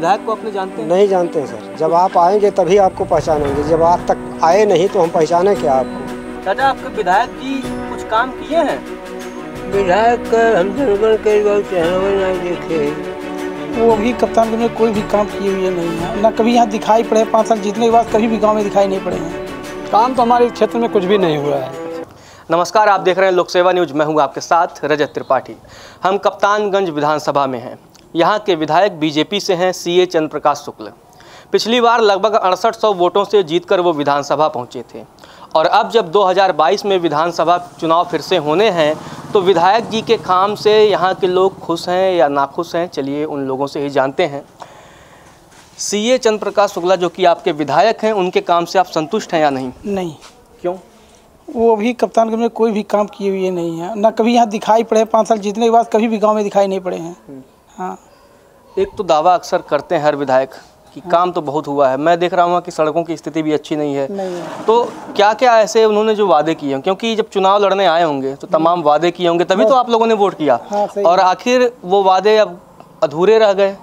विधायक को अपने जानते हैं? नहीं जानते हैं सर, जब आप आएंगे तभी आपको पहचानेंगे, जब आप तक आए नहीं तो हम पहचाने क्या आपको। चाचा, आपके विधायक जी कुछ काम किए हैं? विधायक हम जनगण के नहीं देखे, वो अभी कप्तानगंज में कोई भी काम किए हुए नहीं है, ना कभी यहाँ दिखाई पड़े। 5 साल जीतने के बाद कभी भी गांव में दिखाई नहीं पड़े हैं। काम तो हमारे क्षेत्र में कुछ भी नहीं हुआ है। नमस्कार, आप देख रहे हैं लोक सेवा न्यूज़। मैं हूं आपके साथ रजत त्रिपाठी। हम कप्तानगंज विधानसभा में हैं। यहाँ के विधायक बीजेपी से हैं सीए चंद्र प्रकाश शुक्ल। पिछली बार लगभग 6800 वोटों से जीतकर वो विधानसभा पहुँचे थे और अब जब 2022 में विधानसभा चुनाव फिर से होने हैं तो विधायक जी के काम से यहाँ के लोग खुश हैं या नाखुश हैं, चलिए उन लोगों से ही जानते हैं। सीए चंद्र प्रकाश शुक्ला जो कि आपके विधायक हैं, उनके काम से आप संतुष्ट हैं या नहीं? नहीं। क्यों? वो अभी कप्तानगंज में कोई भी काम किए हुए नहीं है, ना कभी यहाँ दिखाई पड़े। 5 साल जीतने के बाद कभी भी गांव में दिखाई नहीं पड़े हैं। हाँ, एक तो दावा अक्सर करते हैं हर विधायक कि काम तो बहुत हुआ है। मैं देख रहा हूँ कि सड़कों की स्थिति भी अच्छी नहीं है। तो क्या क्या ऐसे उन्होंने जो वादे किए हैं, क्योंकि जब चुनाव लड़ने आए होंगे तो तमाम वादे किए होंगे, तभी तो आप लोगों ने वोट किया। हाँ, और आखिर वो वादे अब अधूरे रह गए।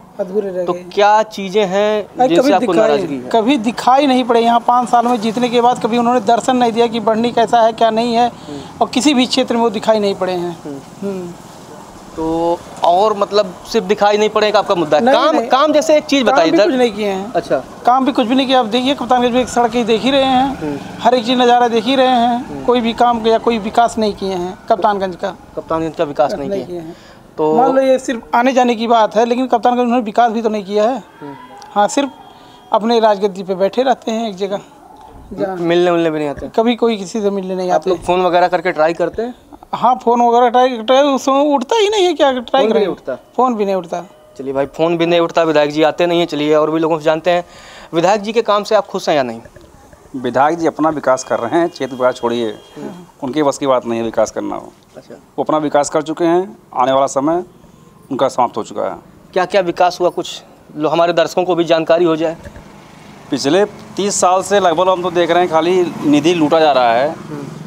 तो क्या चीज़ें हैं जिनसे आपको नाराजगी है? कभी दिखाई नहीं पड़े यहाँ 5 साल में जीतने के बाद। कभी उन्होंने दर्शन नहीं दिया कि बढ़नी कैसा है क्या नहीं है, और किसी भी क्षेत्र में वो दिखाई नहीं पड़े हैं। तो और मतलब सिर्फ दिखाई नहीं पड़ेगा आपका मुद्दा है? काम जैसे एक चीज़ बताइए। कुछ नहीं किए हैं। अच्छा, काम भी कुछ भी नहीं किया। आप देखिए कप्तानगंज में एक सड़कें देख ही रहे हैं, हर एक चीज़ नज़ारा देख ही रहे हैं। कोई भी काम या कोई विकास नहीं किए हैं कप्तानगंज का विकास नहीं किए हैं। तो मान लो ये सिर्फ आने जाने की बात है, लेकिन कप्तानगंज उन्होंने विकास भी तो नहीं किया है। हाँ, सिर्फ अपने राजगद्दी पे बैठे रहते हैं एक जगह, मिलने भी नहीं आते। कभी कोई किसी से मिलने नहीं आते। आप लोग फ़ोन वगैरह करके ट्राई करते हैं? हाँ, फ़ोन वगैरह ट्राई उसमें उठता ही नहीं है। क्या ट्राई करें? उठता, फ़ोन भी नहीं उठता। चलिए भाई, फ़ोन भी नहीं उठता, विधायक जी आते नहीं हैं। चलिए और भी लोगों से जानते हैं, विधायक जी के काम से आप खुश हैं या नहीं? विधायक जी अपना विकास कर रहे हैं, क्षेत्र विकास छोड़िए, उनके बस की बात नहीं है विकास करना। अच्छा, वो अपना विकास कर चुके हैं, आने वाला समय उनका समाप्त हो चुका है। क्या क्या विकास हुआ, कुछ हमारे दर्शकों को भी जानकारी हो जाए। पिछले 30 साल से लगभग हम तो देख रहे हैं खाली निधि लूटा जा रहा है,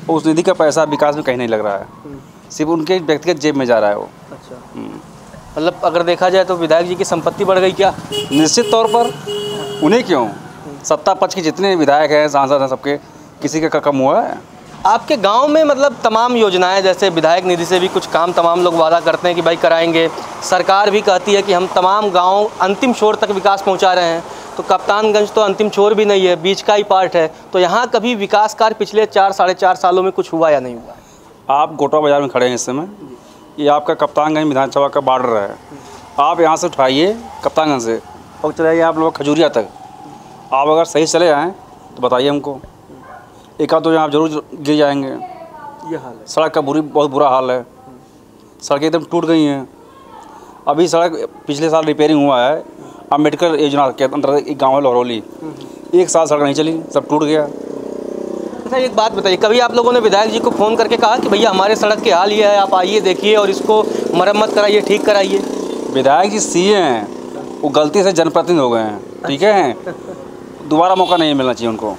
और उस निधि का पैसा विकास में कहीं नहीं लग रहा है, सिर्फ उनके व्यक्तिगत जेब में जा रहा है वो। अच्छा, मतलब अगर देखा जाए तो विधायक जी की संपत्ति बढ़ गई क्या? निश्चित तौर पर। उन्हें क्यों, सत्ता पक्ष के जितने विधायक हैं, सांसद हैं, सबके किसी का कम हुआ है? आपके गांव में मतलब तमाम योजनाएं, जैसे विधायक निधि से भी कुछ काम तमाम लोग वादा करते हैं कि भाई कराएंगे, सरकार भी कहती है कि हम तमाम गांव अंतिम छोर तक विकास पहुंचा रहे हैं। तो कप्तानगंज तो अंतिम छोर भी नहीं है, बीच का ही पार्ट है। तो यहाँ कभी विकास कार्य पिछले 4-4.5 सालों में कुछ हुआ या नहीं हुआ? आप गोटवा बाज़ार में खड़े हैं इस समय, ये आपका कप्तानगंज विधानसभा का बॉर्डर है। आप यहाँ से उठाइए कप्तानगंज से और चले जाइए आप लोग खजूरिया तक। आप अगर सही चले आएँ तो बताइए हमको, एक आध दो जहाँ आप जरूर गिर जाएंगे। ये हाल है, सड़क का बहुत बुरा हाल है। सड़कें एकदम टूट गई हैं। अभी सड़क पिछले साल रिपेयरिंग हुआ है अम्बेडकर योजना के अंतर्गत। एक गाँव है लहरौली, 1 साल सड़क नहीं चली, सब टूट गया। अच्छा, एक बात बताइए, कभी आप लोगों ने विधायक जी को फ़ोन करके कहा कि भैया हमारे सड़क के हाल ये है, आप आइए देखिए और इसको मरम्मत कराइए, ठीक कराइए? विधायक जी सीए हैं, वो गलती से जनप्रतिनिधि हो गए हैं, ठीक है, दोबारा मौका नहीं मिलना चाहिए उनको।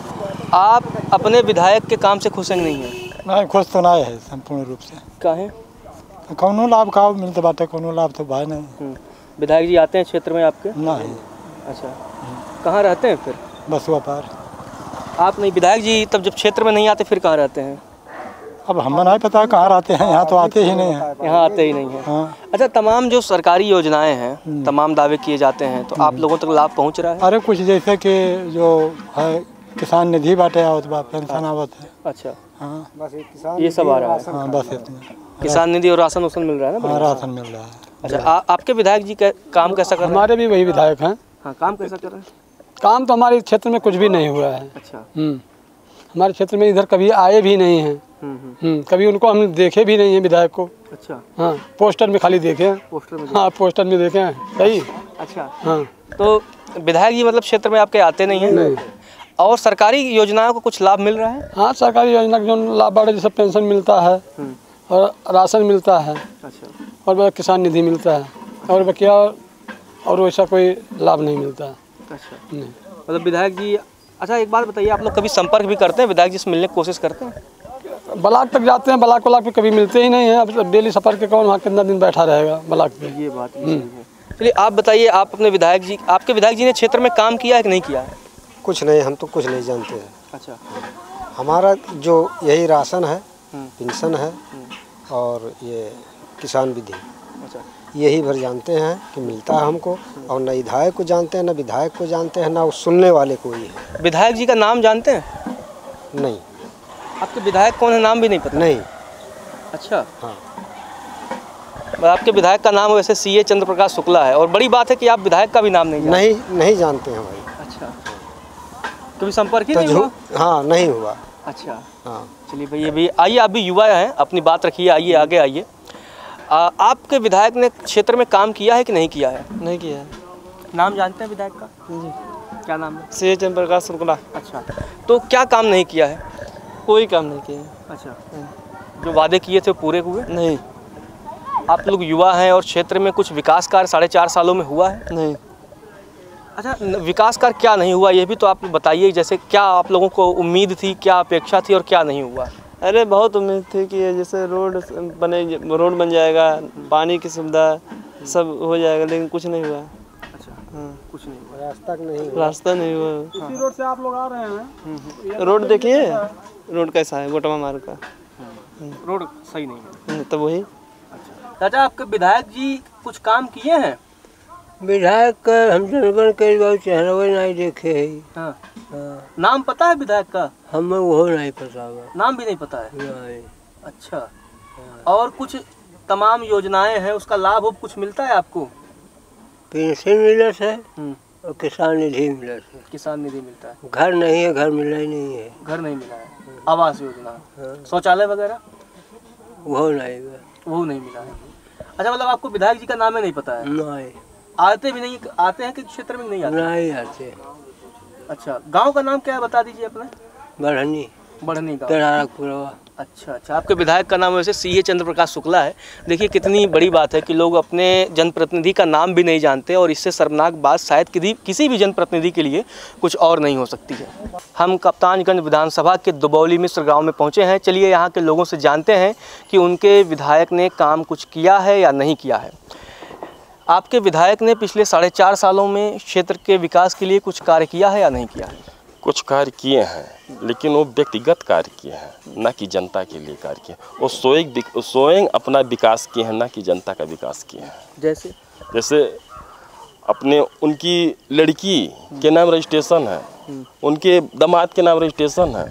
आप अपने विधायक के काम से खुश हैं नहीं है? नहीं, खुश तो नहीं है संपूर्ण रूप से। काहे? कौनो लाभ का मिलते बात है, कोनो लाभ तो भाई नहीं। विधायक जी आते हैं क्षेत्र में आपके? नहीं। अच्छा, कहाँ रहते हैं फिर? बसुआ पार। आप नहीं, विधायक जी तब जब क्षेत्र में नहीं आते फिर कहाँ रहते हैं? अब हमें नहीं पता कहाँ रहते हैं, यहाँ तो आते ही नहीं हैं। यहाँ आते ही नहीं हैं। हाँ। अच्छा, तमाम जो सरकारी योजनाएं हैं, तमाम दावे किए जाते हैं, तो आप लोगों तक लाभ पहुँच रहा है? अरे कुछ जैसे कि जो है किसान निधि बाटे आवत बा, पेंशन आवत है। अच्छा, हाँ, बस किसान ये सब आ रहा है। हाँ, बस इतना। किसान निधि और राशन मिल रहा है ना? हाँ, राशन मिल रहा है। अच्छा, आपके विधायक जी काम कैसा कर रहे हैं? हमारे भी वही विधायक हैं। हाँ, काम कैसा कर रहे हैं? काम तो हमारे क्षेत्र में कुछ भी नहीं हुआ है। अच्छा, हमारे क्षेत्र में इधर कभी आए भी नहीं हैं। कभी उनको हम देखे भी नहीं हैं विधायक को। अच्छा, हाँ, पोस्टर में खाली देखे हैं। पोस्टर में? हाँ, पोस्टर में देखे हैं। सही। अच्छा, हाँ, तो विधायक जी मतलब क्षेत्र में आपके आते नहीं हैं? नहीं। और सरकारी योजनाओं को कुछ लाभ मिल रहा है? हाँ, सरकारी योजना के जो लाभ बाटे, जैसे पेंशन मिलता है और राशन मिलता है। अच्छा, और किसान निधि मिलता है, और बकिया और वैसा कोई लाभ नहीं मिलता है। अच्छा, नहीं। मतलब विधायक जी। अच्छा, एक बात बताइए, आप लोग कभी संपर्क भी करते हैं विधायक जी से, मिलने की कोशिश करते हैं? ब्लॉक तक जाते हैं, ब्लॉक पे कभी मिलते ही नहीं हैं। अब डेली सफर के कौन वहाँ कितना दिन बैठा रहेगा ब्लॉक पे? ये बात भी सही है। चलिए आप बताइए, आप अपने विधायक जी, आपके विधायक जी ने क्षेत्र में काम किया है कि नहीं किया है? कुछ नहीं, हम तो कुछ नहीं जानते हैं। अच्छा। हमारा जो यही राशन है, पेंशन है और ये किसान विधि, अच्छा। यही भर जानते हैं कि मिलता है हमको, और न विधायक को जानते हैं, न विधायक को जानते हैं, ना सुनने वाले कोई है। विधायक जी का नाम जानते हैं? नहीं। आपके विधायक कौन है, नाम भी नहीं पता? नहीं। अच्छा। हाँ। आपके विधायक का नाम वैसे सीए चंद्र प्रकाश शुक्ला है, और बड़ी बात है कि आप विधायक का भी नाम नहीं जानते। नहीं जानते हैं भाई। अच्छा। कभी संपर्क ही तो नहीं हुआ? हाँ, नहीं हुआ। अच्छा। हाँ। चलिए भाई, ये भी आइए, आप भी युवा हैं, अपनी बात रखिए, आइए आगे आइए। आपके विधायक ने क्षेत्र में काम किया है कि नहीं किया है? नहीं किया है। नाम जानते हैं विधायक का? जी। क्या नाम है? सीए चंद्र प्रकाश शुक्ला। अच्छा, तो क्या काम नहीं किया है? कोई काम नहीं किया। अच्छा। जो वादे किए थे पूरे हुए? नहीं। आप लोग युवा हैं और क्षेत्र में कुछ विकास कार्य 4.5 सालों में हुआ है? नहीं। अच्छा, विकास कार्य क्या नहीं हुआ ये भी तो आप बताइए। जैसे क्या आप लोगों को उम्मीद थी, क्या अपेक्षा थी और क्या नहीं हुआ? अरे बहुत उम्मीद थी कि जैसे रोड बन जाएगा, पानी की सुविधा सब हो जाएगा, लेकिन कुछ नहीं हुआ। अच्छा। कुछ नहीं हुआ। रास्ता नहीं हुआ। इसी रोड से आप लोग आ रहे हैं, रोड देखिए, रोड कैसा है, गोटमा मार्ग का। रोड सही नहीं है। तो वही। चाचा, आपके विधायक जी कुछ काम किए हैं? विधायक का हम जनगण के बहुत चेहरा नहीं देखे है। हाँ। हाँ। नाम पता है विधायक का? हमें वो नहीं पता हुआ। नाम भी नहीं पता है? नहीं। अच्छा। और कुछ तमाम योजनाएं हैं, उसका लाभ कुछ मिलता है आपको? पेंशन मिला है और किसान निधि मिला है। किसान निधि मिलता है। घर नहीं है, घर मिला ही नहीं है। घर नहीं मिला है। आवास योजना, शौचालय वगैरह वो नहीं हुआ। वो नहीं मिला है। अच्छा, मतलब आपको विधायक जी का नाम ही नहीं पता है? नहीं। आते भी नहीं, आते हैं कि क्षेत्र में नहीं आते? नहीं आते। अच्छा, गांव का नाम क्या है बता दीजिए अपना? बढ़नी। बढ़नी गाँव। तेरारपुरवा। अच्छा। आपके विधायक का नाम वैसे सीए चंद्र प्रकाश शुक्ला है। देखिए कितनी बड़ी बात है कि लोग अपने जनप्रतिनिधि का नाम भी नहीं जानते, और इससे शर्मनाक बात शायद किसी भी जनप्रतिनिधि के लिए कुछ और नहीं हो सकती है। हम कप्तानगंज विधानसभा के दुबौली मिश्र गांव में पहुंचे हैं। चलिए यहाँ के लोगों से जानते हैं कि उनके विधायक ने काम कुछ किया है या नहीं किया है। आपके विधायक ने पिछले 4.5 सालों में क्षेत्र के विकास के लिए कुछ कार्य किया है या नहीं किया है? कुछ कार्य किए हैं, लेकिन वो व्यक्तिगत कार्य किए हैं, न कि जनता के लिए कार्य किए। वो स्वयं अपना विकास किए हैं, न कि जनता का विकास किए हैं। जैसे अपने उनकी लड़की के नाम रजिस्ट्रेशन है, उनके दामाद के नाम रजिस्ट्रेशन है,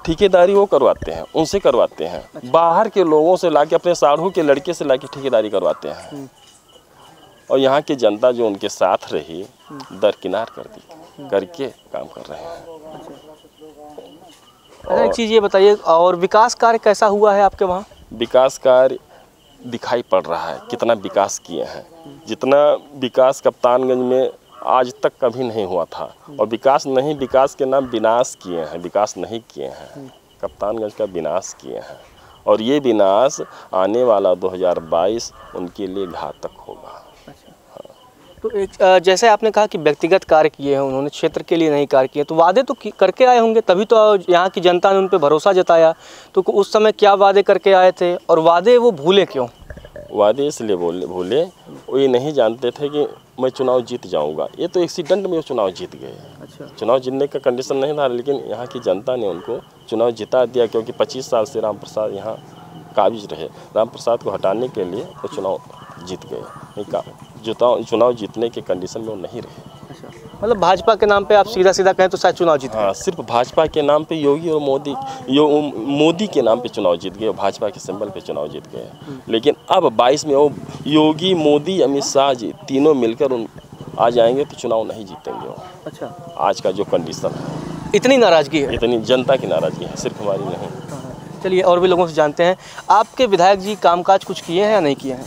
ठेकेदारी वो करवाते हैं, उनसे करवाते हैं। अच्छा। बाहर के लोगों से लाके, अपने साढ़ू के लड़के से लाके ठेकेदारी करवाते हैं, और यहाँ की जनता जो उनके साथ रही दरकिनार कर दी, करके काम कर रहे हैं। अच्छा, एक चीज़ ये बताइए, और विकास कार्य कैसा हुआ है आपके वहाँ? विकास कार्य दिखाई पड़ रहा है, कितना विकास किए हैं। जितना विकास कप्तानगंज में आज तक कभी नहीं हुआ था, और विकास के नाम विनाश किए हैं, विकास नहीं किए हैं, कप्तानगंज का विनाश किए हैं। और ये विनाश आने वाला 2022 उनके लिए घातक होगा। तो एक जैसे आपने कहा कि व्यक्तिगत कार्य किए हैं उन्होंने, क्षेत्र के लिए नहीं कार्य किए, तो वादे तो करके आए होंगे, तभी तो यहाँ की जनता ने उन पर भरोसा जताया। तो उस समय क्या वादे करके आए थे, और वादे वो भूले क्यों? वादे इसलिए भूले, वो ये नहीं जानते थे कि मैं चुनाव जीत जाऊंगा। ये तो एक्सीडेंट में वो चुनाव जीत गए। अच्छा। चुनाव जीतने का कंडीशन नहीं था, लेकिन यहाँ की जनता ने उनको चुनाव जिता दिया, क्योंकि 25 साल से राम प्रसाद यहाँ काबिज रहे। राम प्रसाद को हटाने के लिए वो चुनाव जीत गए। चुनाव जीतने के कंडीशन में वो नहीं रहे। अच्छा। मतलब भाजपा के नाम पे आप सीधा कहें तो शायद चुनाव जीत गए? हाँ, सिर्फ भाजपा के नाम पे योगी और मोदी के नाम पे चुनाव जीत गए, भाजपा के सिंबल पे चुनाव जीत गए। लेकिन अब 22 में वो योगी, मोदी, अमित शाह जी तीनों मिलकर आ जाएंगे तो चुनाव नहीं जीतेंगे वो। अच्छा। आज का जो कंडीशन है, इतनी नाराजगी है, इतनी जनता की नाराजगी है, सिर्फ हमारी नहीं। चलिए और भी लोगों से जानते हैं। आपके विधायक जी कामकाज कुछ किए हैं या नहीं किए हैं?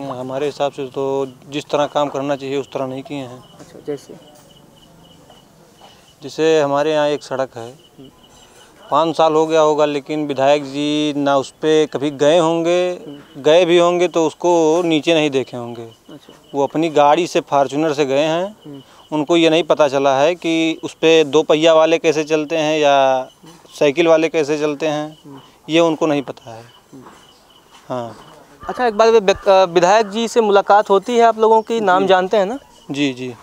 हमारे हिसाब से तो जिस तरह काम करना चाहिए उस तरह नहीं किए हैं। अच्छा। जैसे हमारे यहाँ एक सड़क है, 5 साल हो गया होगा, लेकिन विधायक जी ना उस पर कभी गए होंगे, गए भी होंगे तो उसको नीचे नहीं देखे होंगे। अच्छा। वो अपनी गाड़ी से, फॉर्च्यूनर से गए हैं, उनको ये नहीं पता चला है कि उस पर 2 पहिया वाले कैसे चलते हैं या साइकिल वाले कैसे चलते हैं, ये उनको नहीं पता है। हाँ, अच्छा, एक बार विधायक जी से मुलाकात होती है आप लोगों की, नाम जानते हैं ना? जी जी।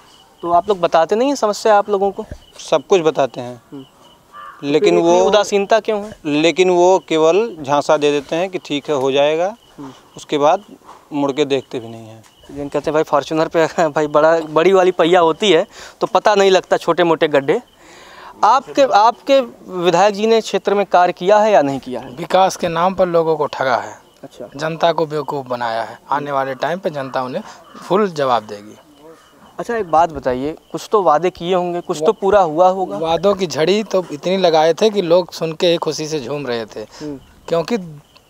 तो आप लोग बताते नहीं हैं समस्या आप लोगों को? सब कुछ बताते हैं, लेकिन वो उदासीनता क्यों है? लेकिन वो केवल झांसा दे देते हैं कि ठीक है हो जाएगा, उसके बाद मुड़ के देखते भी नहीं हैं। जिन कहते हैं भाई फॉर्च्यूनर पे भाई बड़ी वाली पहिया होती है तो पता नहीं लगता छोटे मोटे गड्ढे। आपके विधायक जी ने क्षेत्र में कार्य किया है या नहीं किया है? विकास के नाम पर लोगों को ठगा है। अच्छा। जनता को बेवकूफ़ बनाया है। आने वाले टाइम पे जनता उन्हें फुल जवाब देगी। अच्छा, एक बात बताइए, कुछ तो वादे किए होंगे, कुछ तो पूरा हुआ होगा? वादों की झड़ी तो इतनी लगाए थे कि लोग सुन के ही खुशी से झूम रहे थे, क्योंकि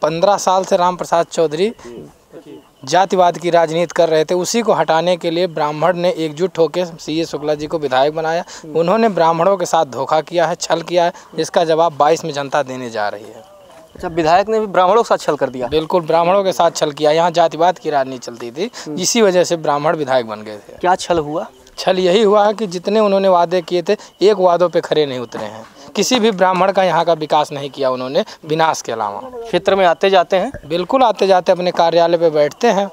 15 साल से राम प्रसाद चौधरी जातिवाद की राजनीति कर रहे थे। उसी को हटाने के लिए ब्राह्मण ने एकजुट होकर सीए शुक्ला जी को विधायक बनाया। उन्होंने ब्राह्मणों के साथ धोखा किया है, छल किया है, जिसका जवाब 22 में जनता देने जा रही है। अच्छा, विधायक ने भी ब्राह्मणों के साथ छल कर दिया? बिल्कुल, ब्राह्मणों के साथ छल किया। यहाँ जातिवाद की राजनीति चलती थी, इसी वजह से ब्राह्मण विधायक बन गए थे। क्या छल हुआ? छल यही हुआ है कि जितने उन्होंने वादे किए थे, एक वादों पे खरे नहीं उतरे हैं। किसी भी ब्राह्मण का यहाँ का विकास नहीं किया उन्होंने, विनाश के अलावा। क्षेत्र में आते जाते हैं? बिल्कुल आते जाते, अपने कार्यालय पे बैठते हैं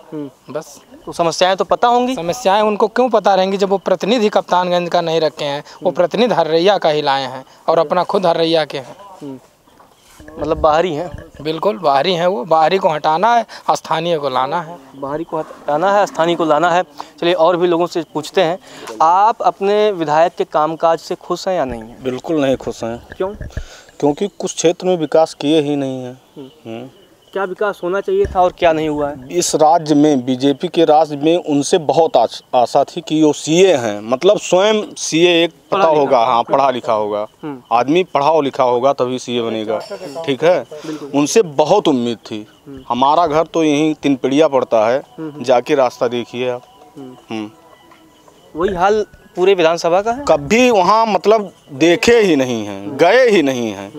बस। तो समस्याएं तो पता होंगी? समस्याएं उनको क्यों पता रहेंगी जब वो प्रतिनिधि कप्तानगंज का नहीं रखे हैं, वो प्रतिनिधि हर्रैया का ही लाए हैं और अपना खुद हर्रैया के हैं। मतलब बाहरी हैं? बिल्कुल बाहरी हैं। वो बाहरी को हटाना है, स्थानीय को लाना है। बाहरी को हटाना है, स्थानीय को लाना है। चलिए और भी लोगों से पूछते हैं, आप अपने विधायक के कामकाज से खुश हैं या नहीं हैं? बिल्कुल नहीं खुश हैं। क्यों? क्योंकि कुछ क्षेत्र में विकास किए ही नहीं हैं। क्या विकास होना चाहिए था और क्या नहीं हुआ है? इस राज्य में, बीजेपी के राज्य में उनसे बहुत आशा थी कि वो सीए हैं, मतलब स्वयं सीए एक पता होगा, हाँ पढ़ा लिखा होगा, आदमी पढ़ा लिखा होगा तभी सीए बनेगा, ठीक है। उनसे बहुत उम्मीद थी। हमारा घर तो यहीं तिनपड़िया पड़ता है, जाके रास्ता देखिए आप। वही हाल पूरे विधानसभा का है? कभी वहाँ मतलब देखे ही नहीं हैं, गए ही नहीं हैं।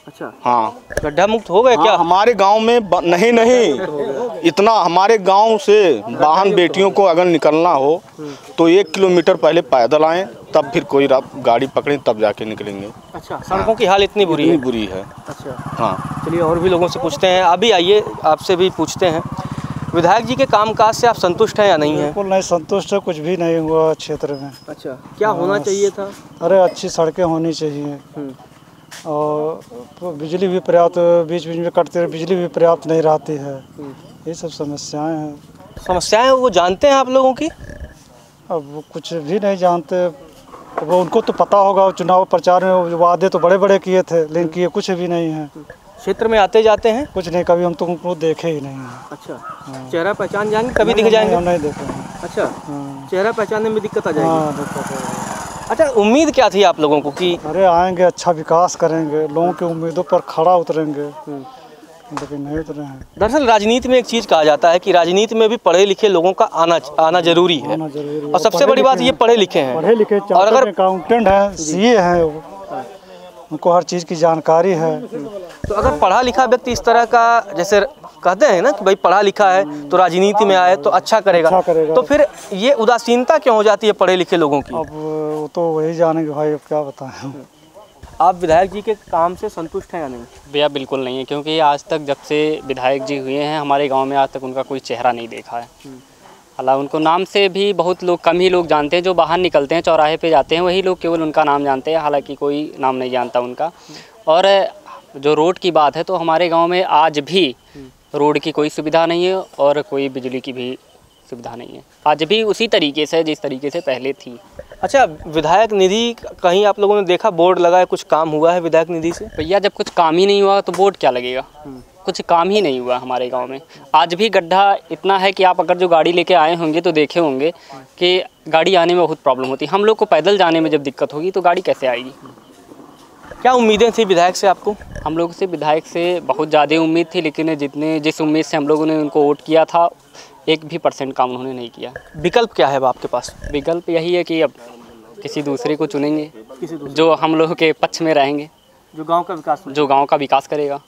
अच्छा, हाँ। गड्ढा मुक्त हो गए क्या? हमारे गांव में नहीं इतना, हमारे गांव से वाहन बेटियों को अगर निकलना हो तो 1 किलोमीटर पहले पैदल आएं, तब फिर कोई गाड़ी पकड़ें, तब जाके निकलेंगे। अच्छा, सड़कों की हाल इतनी बुरी है? अच्छा, हाँ। चलिए और भी लोगों से पूछते हैं। अभी आइए आपसे भी पूछते हैं, विधायक जी के कामकाज से आप संतुष्ट हैं या नहीं हैं? बिल्कुल नहीं संतुष्ट है, कुछ भी नहीं हुआ क्षेत्र में। अच्छा, क्या होना चाहिए था? अरे अच्छी सड़कें होनी चाहिए और बिजली भी पर्याप्त, बीच बीच में कटते बिजली भी पर्याप्त नहीं रहती है। ये सब समस्याएं हैं। समस्याएं वो जानते हैं आप लोगों की? अब वो कुछ भी नहीं जानते, वो उनको तो पता होगा। चुनाव प्रचार में वादे तो बड़े बड़े किए थे, लेकिन किए कुछ भी नहीं है। क्षेत्र में आते जाते हैं? कुछ नहीं, कभी हम तो उनको देखे ही नहीं है। अच्छा, चेहरा पहचान जाएंगे, कभी दिख जाएंगे? नहीं देखे। अच्छा, चेहरा पहचानने में दिक्कत आ जाएगी। अच्छा, उम्मीद क्या थी आप लोगों को कि अरे आएंगे, अच्छा विकास करेंगे, लोगों की उम्मीदों पर खड़ा उतरेंगे, लेकिन नहीं उतरे हैं। दरअसल राजनीति में एक चीज़ कहा जाता है कि राजनीति में भी पढ़े लिखे लोगों का आना जरूरी है। और सबसे बड़ी बात ये पढ़े लिखे हैं, पढ़े लिखे, और अगर अकाउंटेंट हैं, सीए हैं, उनको हर चीज़ की जानकारी है। तो अगर पढ़ा लिखा व्यक्ति इस तरह का, जैसे कहते हैं ना कि भाई पढ़ा लिखा है तो राजनीति में आए तो अच्छा करेगा, तो फिर ये उदासीनता क्यों हो जाती है पढ़े लिखे लोगों की? अब तो वही जानेंगे भाई, अब क्या बताएं। आप विधायक जी के काम से संतुष्ट हैं या नहीं? भैया बिल्कुल नहीं है, क्योंकि आज तक जब से विधायक जी हुए हैं हमारे गांव में आज तक उनका कोई चेहरा नहीं देखा है। हालांकि उनको नाम से भी बहुत लोग, कम ही लोग जानते हैं। जो बाहर निकलते हैं, चौराहे पे जाते हैं, वही लोग केवल उनका नाम जानते हैं, हालांकि कोई नाम नहीं जानता उनका। और जो रोड की बात है, तो हमारे गाँव में आज भी रोड की कोई सुविधा नहीं है और कोई बिजली की भी सुविधा नहीं है। आज भी उसी तरीके से जिस तरीके से पहले थी। अच्छा, विधायक निधि कहीं आप लोगों ने देखा, बोर्ड लगा है, कुछ काम हुआ है विधायक निधि से? भैया जब कुछ काम ही नहीं हुआ तो बोर्ड क्या लगेगा? कुछ काम ही नहीं हुआ हमारे गांव में। आज भी गड्ढा इतना है कि आप अगर जो गाड़ी लेके आए होंगे तो देखे होंगे कि गाड़ी आने में बहुत प्रॉब्लम होती है। हम लोग को पैदल जाने में जब दिक्कत होगी तो गाड़ी कैसे आएगी? क्या उम्मीदें थी विधायक से आपको? हम लोग से विधायक से बहुत ज़्यादा उम्मीद थी, लेकिन जिस उम्मीद से हम लोगों ने उनको वोट किया था, 1% काम उन्होंने नहीं किया। विकल्प क्या है अब आपके पास? विकल्प यही है कि अब किसी दूसरे को चुनेंगे, जो हम लोगों के पक्ष में रहेंगे, जो गांव का विकास करेगा।